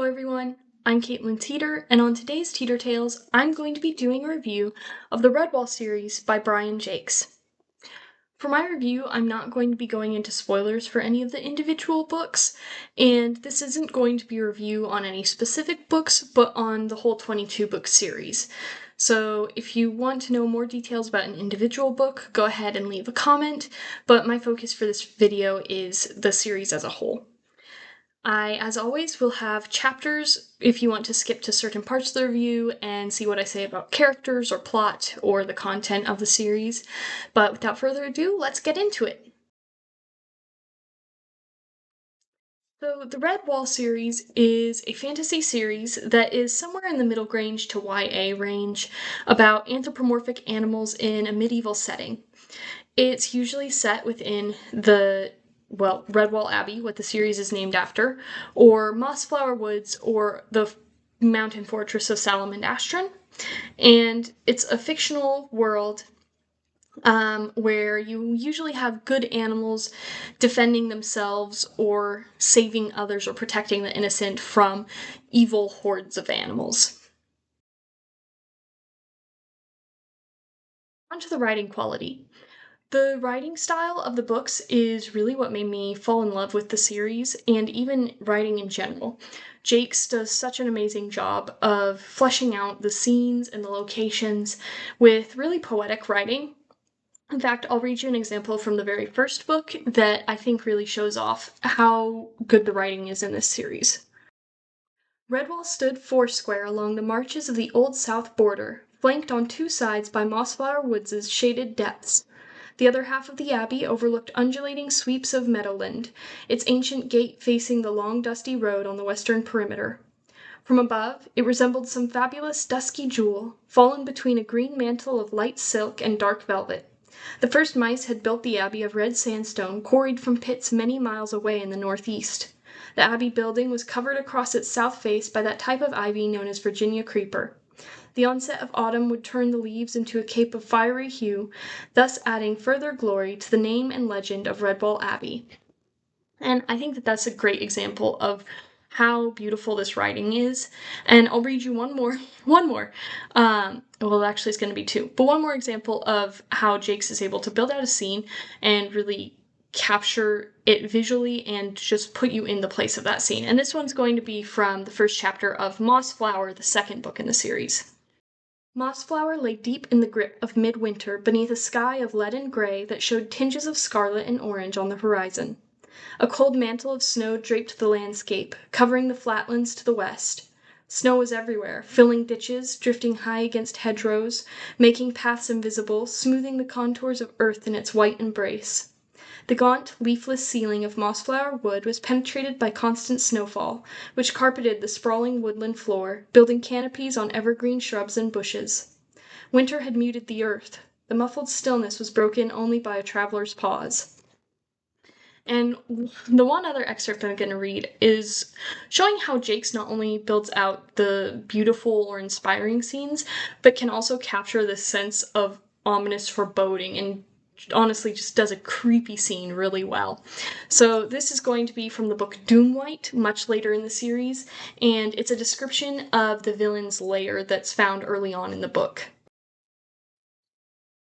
everyone, I'm Caitlin Teeter, and on today's Teeter Tales, I'm going to be doing a review of the Redwall series by Brain Jacques. For my review, I'm not going to be going into spoilers for any of the individual books, and this isn't going to be a review on any specific books, but on the whole 22-book series. So if you want to know more details about an individual book, go ahead and leave a comment, but my focus for this video is the series as a whole. I, as always, will have chapters if you want to skip to certain parts of the review and see what I say about characters or plot or the content of the series. But without further ado, let's get into it. So, the Redwall series is a fantasy series that is somewhere in the middle range to YA range about anthropomorphic animals in a medieval setting. It's usually set within Redwall Abbey, what the series is named after, or Mossflower Woods, or the mountain fortress of Salamand Astron. And it's a fictional world where you usually have good animals defending themselves or saving others or protecting the innocent from evil hordes of animals. On to the writing quality. The writing style of the books is really what made me fall in love with the series, and even writing in general. Jacques does such an amazing job of fleshing out the scenes and the locations with really poetic writing. In fact, I'll read you an example from the very first book that I think really shows off how good the writing is in this series. Redwall stood foursquare along the marches of the old south border, flanked on two sides by Mossflower Woods' shaded depths. The other half of the abbey overlooked undulating sweeps of meadowland, its ancient gate facing the long dusty road on the western perimeter. From above, it resembled some fabulous dusky jewel, fallen between a green mantle of light silk and dark velvet. The first mice had built the abbey of red sandstone quarried from pits many miles away in the northeast. The abbey building was covered across its south face by that type of ivy known as Virginia creeper. The onset of autumn would turn the leaves into a cape of fiery hue, thus adding further glory to the name and legend of Redwall Abbey. And I think that that's a great example of how beautiful this writing is. And I'll read you one more. Well, actually, it's going to be two, but one more example of how Jacques is able to build out a scene and really capture it visually and just put you in the place of that scene. And this one's going to be from the first chapter of Mossflower, the second book in the series. Mossflower lay deep in the grip of midwinter beneath a sky of leaden gray that showed tinges of scarlet and orange on the horizon. A cold mantle of snow draped the landscape, covering the flatlands to the west. Snow was everywhere, filling ditches, drifting high against hedgerows, making paths invisible, smoothing the contours of earth in its white embrace. The gaunt, leafless ceiling of Mossflower Wood was penetrated by constant snowfall, which carpeted the sprawling woodland floor, building canopies on evergreen shrubs and bushes. Winter had muted the earth. The muffled stillness was broken only by a traveler's pause. And the one other excerpt I'm going to read is showing how Jacques not only builds out the beautiful or inspiring scenes, but can also capture this sense of ominous foreboding and honestly just does a creepy scene really well. So this is going to be from the book Doomlight, much later in the series, and it's a description of the villain's lair that's found early on in the book.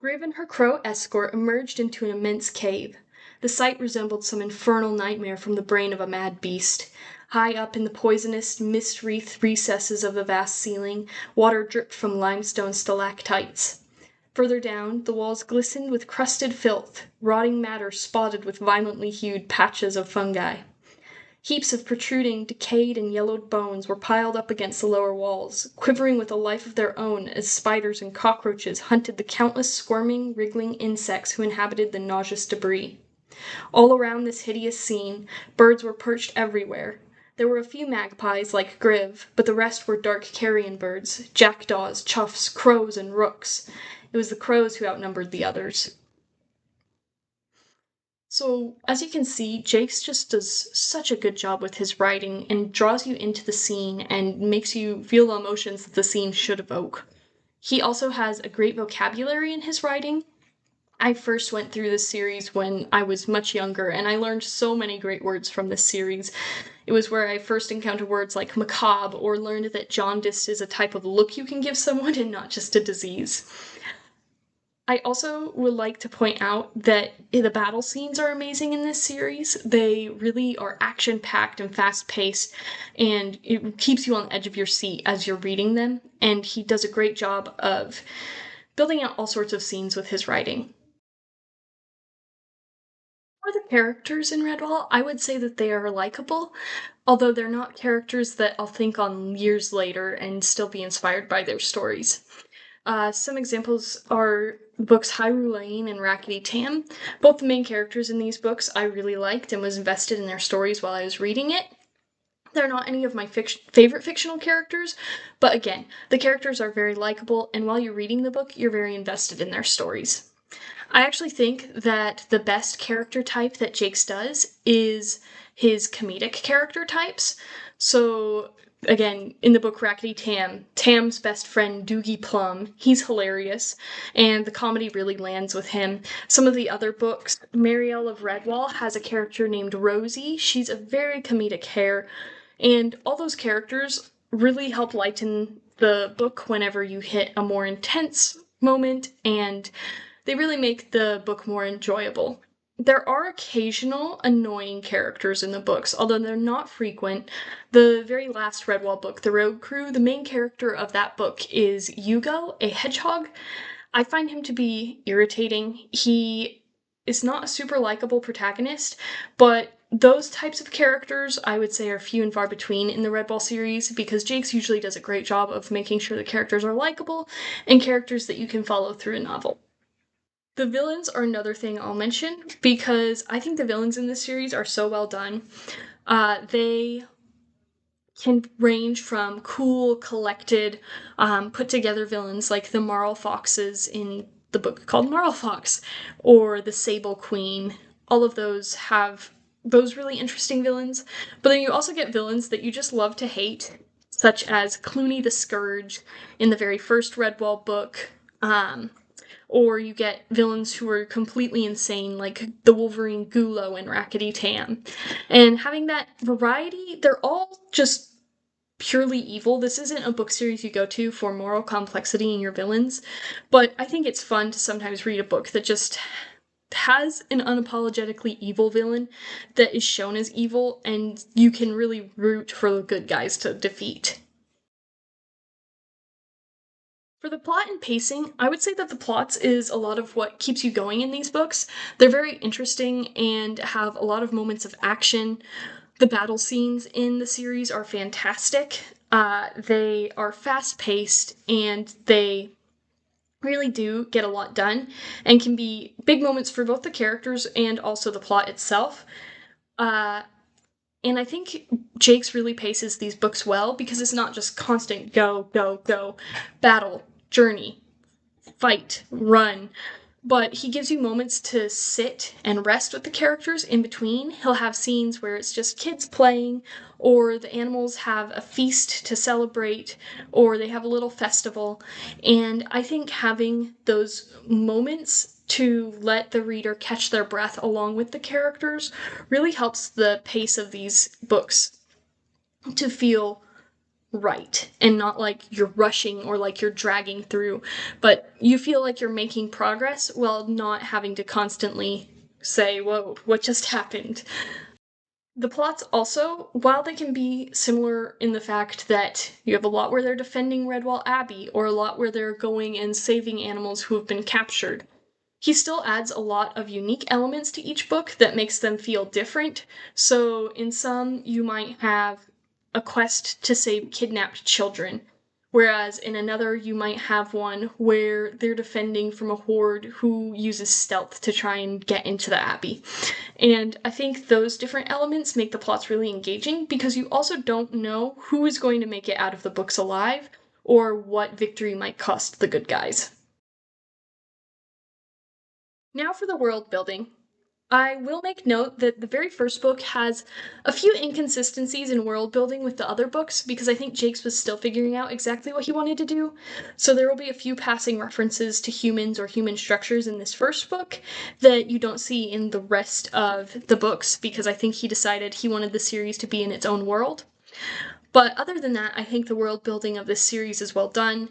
Griv and her crow escort emerged into an immense cave. The sight resembled some infernal nightmare from the brain of a mad beast. High up in the poisonous, mist-wreathed recesses of the vast ceiling, water dripped from limestone stalactites. Further down, the walls glistened with crusted filth, rotting matter spotted with violently hued patches of fungi. Heaps of protruding, decayed, and yellowed bones were piled up against the lower walls, quivering with a life of their own as spiders and cockroaches hunted the countless squirming, wriggling insects who inhabited the nauseous debris. All around this hideous scene, birds were perched everywhere. There were a few magpies like Griv, but the rest were dark carrion birds, jackdaws, choughs, crows, and rooks. It was the crows who outnumbered the others. So, as you can see, Jacques just does such a good job with his writing and draws you into the scene and makes you feel the emotions that the scene should evoke. He also has a great vocabulary in his writing, I first went through this series when I was much younger, and I learned so many great words from this series. It was where I first encountered words like macabre, or learned that jaundice is a type of look you can give someone and not just a disease. I also would like to point out that the battle scenes are amazing in this series. They really are action-packed and fast-paced, and it keeps you on the edge of your seat as you're reading them, and he does a great job of building out all sorts of scenes with his writing. For the characters in Redwall, I would say that they are likable, although they're not characters that I'll think on years later and still be inspired by their stories. Some examples are books Hyrule Lane and Rackety Tam. Both the main characters in these books I really liked and was invested in their stories while I was reading it. They're not any of my favorite fictional characters, but again, the characters are very likable, and while you're reading the book, you're very invested in their stories. I actually think that the best character type that Jacques does is his comedic character types. So, again, in the book Rackety Tam, Tam's best friend Doogie Plum, he's hilarious, and the comedy really lands with him. Some of the other books, Marielle of Redwall has a character named Rosie. She's a very comedic hare, and all those characters really help lighten the book whenever you hit a more intense moment, and they really make the book more enjoyable. There are occasional annoying characters in the books, although they're not frequent. The very last Redwall book, The Road Crew, the main character of that book is Hugo, a hedgehog. I find him to be irritating. He is not a super likable protagonist, but those types of characters I would say are few and far between in the Redwall series, because Jacques usually does a great job of making sure the characters are likable and characters that you can follow through a novel. The villains are another thing I'll mention, because I think the villains in this series are so well done. They can range from cool, collected, put together villains like the Marl Foxes in the book called Marl Fox, or the Sable Queen. All of those have those really interesting villains, but then you also get villains that you just love to hate, such as Clooney the Scourge in the very first Redwall book. Or you get villains who are completely insane, like the Wolverine Gulo and Rackety Tam. And having that variety, they're all just purely evil. This isn't a book series you go to for moral complexity in your villains, but I think it's fun to sometimes read a book that just has an unapologetically evil villain that is shown as evil, and you can really root for the good guys to defeat. For the plot and pacing, I would say that the plots is a lot of what keeps you going in these books. They're very interesting and have a lot of moments of action. The battle scenes in the series are fantastic. They are fast paced, and they really do get a lot done and can be big moments for both the characters and also the plot itself. Uh, and I think Jacques really paces these books well, because it's not just constant go, go, go, battle, journey, fight, run, but he gives you moments to sit and rest with the characters in between. He'll have scenes where it's just kids playing, or the animals have a feast to celebrate, or they have a little festival. And I think having those moments to let the reader catch their breath along with the characters really helps the pace of these books to feel right and not like you're rushing or like you're dragging through, but you feel like you're making progress while not having to constantly say, whoa, what just happened? The plots also, while they can be similar in the fact that you have a lot where they're defending Redwall Abbey, or a lot where they're going and saving animals who have been captured, he still adds a lot of unique elements to each book that makes them feel different. So in some, you might have a quest to save kidnapped children, whereas in another, you might have one where they're defending from a horde who uses stealth to try and get into the abbey. And I think those different elements make the plots really engaging, because you also don't know who is going to make it out of the books alive, or what victory might cost the good guys. Now for the world building. I will make note that the very first book has a few inconsistencies in world building with the other books because I think Jakes was still figuring out exactly what he wanted to do. So there will be a few passing references to humans or human structures in this first book that you don't see in the rest of the books because I think he decided he wanted the series to be in its own world. But other than that, I think the world building of this series is well done.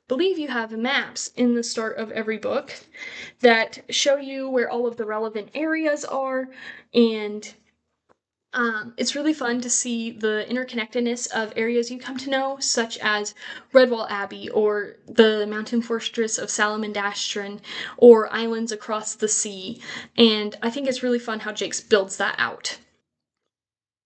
Believe you have maps in the start of every book that show you where all of the relevant areas are, and it's really fun to see the interconnectedness of areas you come to know, such as Redwall Abbey, or the mountain fortress of Salamandastron, or islands across the sea, and I think it's really fun how Jakes builds that out.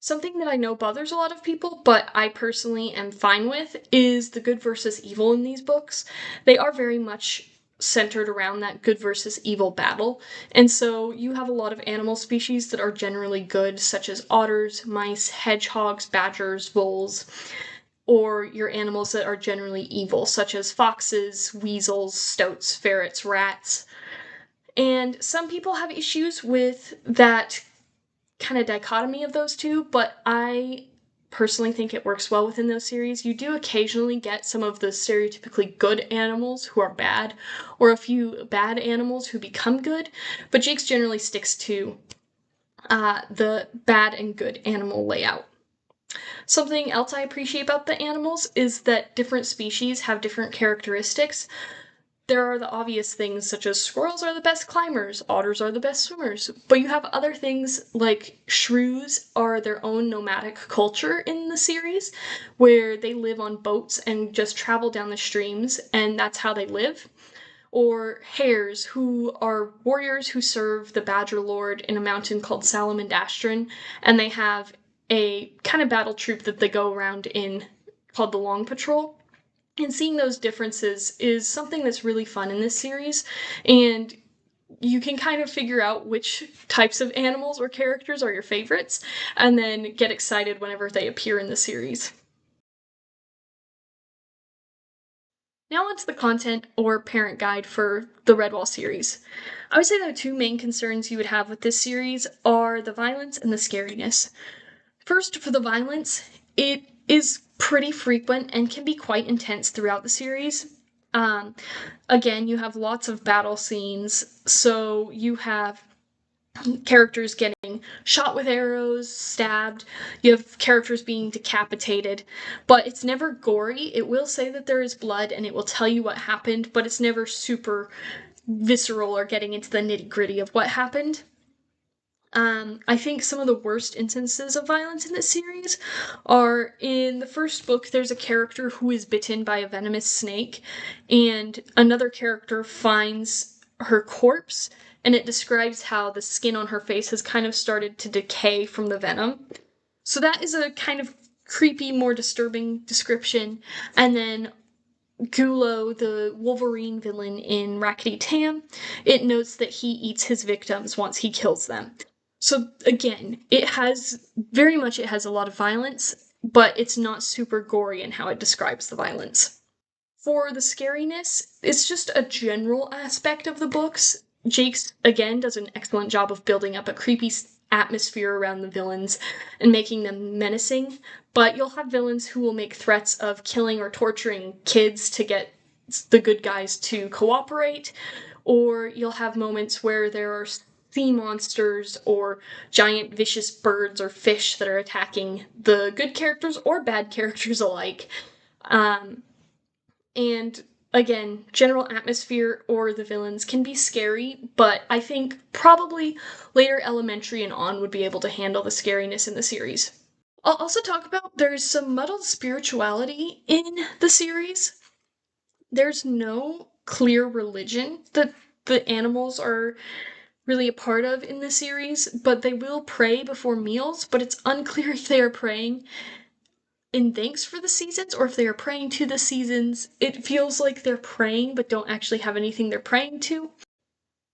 Something that I know bothers a lot of people, but I personally am fine with, is the good versus evil in these books. They are very much centered around that good versus evil battle, and so you have a lot of animal species that are generally good, such as otters, mice, hedgehogs, badgers, voles, or your animals that are generally evil, such as foxes, weasels, stoats, ferrets, rats. And some people have issues with that kind of dichotomy of those two, but I personally think it works well within those series. You do occasionally get some of the stereotypically good animals who are bad, or a few bad animals who become good, but Jakes generally sticks to the bad and good animal layout. Something else I appreciate about the animals is that different species have different characteristics. There are the obvious things such as squirrels are the best climbers, otters are the best swimmers, but you have other things like shrews are their own nomadic culture in the series where they live on boats and just travel down the streams, and that's how they live. Or hares, who are warriors who serve the Badger Lord in a mountain called Salamandastron, and they have a kind of battle troop that they go around in called the Long Patrol. And seeing those differences is something that's really fun in this series, and you can kind of figure out which types of animals or characters are your favorites, and then get excited whenever they appear in the series. Now onto the content or parent guide for the Redwall series. I would say the two main concerns you would have with this series are the violence and the scariness. First, for the violence, it is pretty frequent and can be quite intense throughout the series. Again, you have lots of battle scenes, so you have characters getting shot with arrows, stabbed, you have characters being decapitated, but it's never gory. It will say that there is blood and it will tell you what happened, but it's never super visceral or getting into the nitty-gritty of what happened. I think some of the worst instances of violence in this series are in the first book. There's a character who is bitten by a venomous snake, and another character finds her corpse, and it describes how the skin on her face has kind of started to decay from the venom. So that is a kind of creepy, more disturbing description. And then Gulo, the Wolverine villain in Rackety Tam, it notes that he eats his victims once he kills them. So again, it has a lot of violence, but it's not super gory in how it describes the violence. For the scariness, it's just a general aspect of the books. Jakes, again, does an excellent job of building up a creepy atmosphere around the villains and making them menacing, but you'll have villains who will make threats of killing or torturing kids to get the good guys to cooperate, or you'll have moments where there are sea monsters or giant vicious birds or fish that are attacking the good characters or bad characters alike. And again, general atmosphere or the villains can be scary, but I think probably later elementary and on would be able to handle the scariness in the series. I'll also talk about there's some muddled spirituality in the series. There's no clear religion that the animals are really a part of in the series, but they will pray before meals, but it's unclear if they are praying in thanks for the seasons or if they are praying to the seasons. It feels like they're praying but don't actually have anything they're praying to.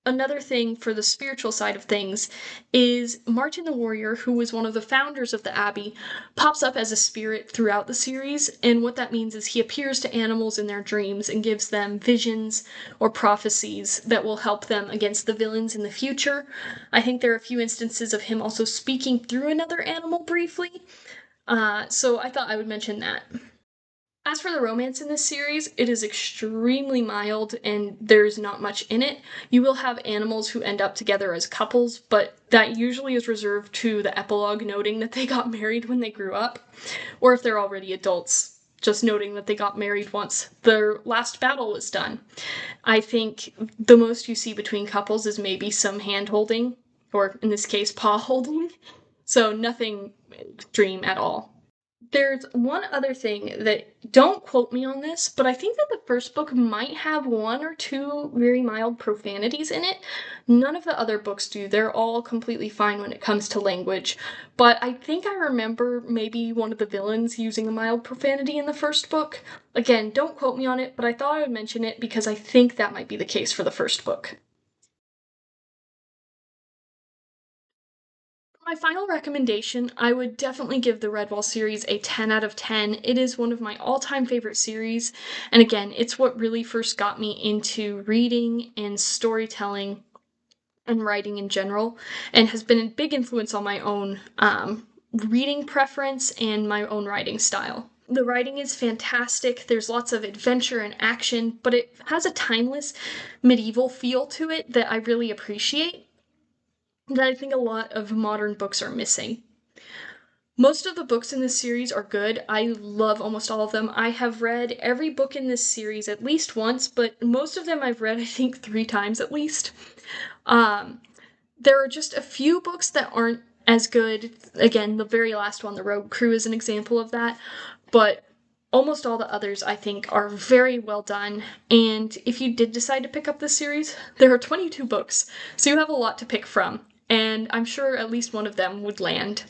Another thing for the spiritual side of things is Martin the Warrior, who was one of the founders of the Abbey, pops up as a spirit throughout the series, and what that means is he appears to animals in their dreams and gives them visions or prophecies that will help them against the villains in the future. I think there are a few instances of him also speaking through another animal briefly, so I thought I would mention that. As for the romance in this series, it is extremely mild and there's not much in it. You will have animals who end up together as couples, but that usually is reserved to the epilogue noting that they got married when they grew up, or if they're already adults, just noting that they got married once their last battle was done. I think the most you see between couples is maybe some hand holding, or in this case, paw holding, so nothing extreme at all. There's one other thing that, don't quote me on this, but I think that the first book might have one or two very mild profanities in it. None of the other books do. They're all completely fine when it comes to language. But I think I remember maybe one of the villains using a mild profanity in the first book. Again, don't quote me on it, but I thought I would mention it because I think that might be the case for the first book. My final recommendation, I would definitely give the Redwall series a 10 out of 10. It is one of my all-time favorite series, and again, it's what really first got me into reading and storytelling and writing in general, and has been a big influence on my own reading preference and my own writing style. The writing is fantastic, there's lots of adventure and action, but it has a timeless medieval feel to it that I really appreciate, that I think a lot of modern books are missing. Most of the books in this series are good. I love almost all of them. I have read every book in this series at least once, but most of them I've read, I think, 3 times at least. There are just a few books that aren't as good. Again, the very last one, The Rogue Crew, is an example of that, but almost all the others, I think, are very well done, and if you did decide to pick up this series, there are 22 books, so you have a lot to pick from, and I'm sure at least one of them would land.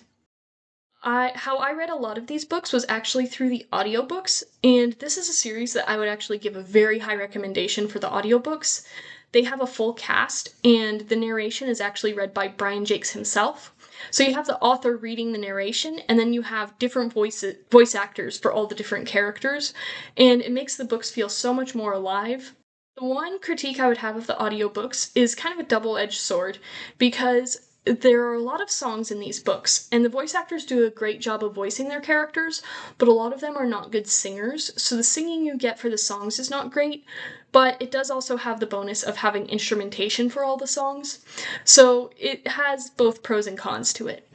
How I read a lot of these books was actually through the audiobooks, and this is a series that I would actually give a very high recommendation for the audiobooks. They have a full cast, and the narration is actually read by Brian Jacques himself. So you have the author reading the narration, and then you have different voice actors for all the different characters, and it makes the books feel so much more alive. The one critique I would have of the audiobooks is kind of a double-edged sword, because there are a lot of songs in these books, and the voice actors do a great job of voicing their characters, but a lot of them are not good singers, so the singing you get for the songs is not great, but it does also have the bonus of having instrumentation for all the songs, so it has both pros and cons to it.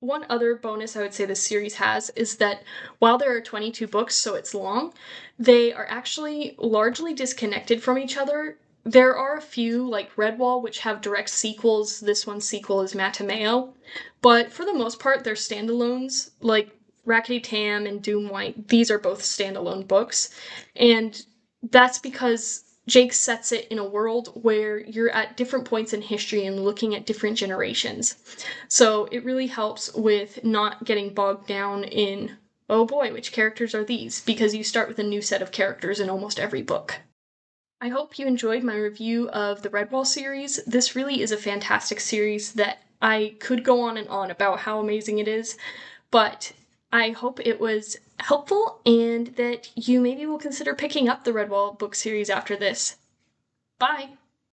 One other bonus I would say this series has is that while there are 22 books, so it's long, they are actually largely disconnected from each other. There are a few, like Redwall, which have direct sequels. This one's sequel is Matameo, but for the most part, they're standalones, like Rackety Tam and Doom White. These are both standalone books, and that's because Jake sets it in a world where you're at different points in history and looking at different generations. So it really helps with not getting bogged down in, oh boy, which characters are these? Because you start with a new set of characters in almost every book. I hope you enjoyed my review of the Redwall series. This really is a fantastic series that I could go on and on about how amazing it is, but I hope it was helpful and that you maybe will consider picking up the Redwall book series after this. Bye!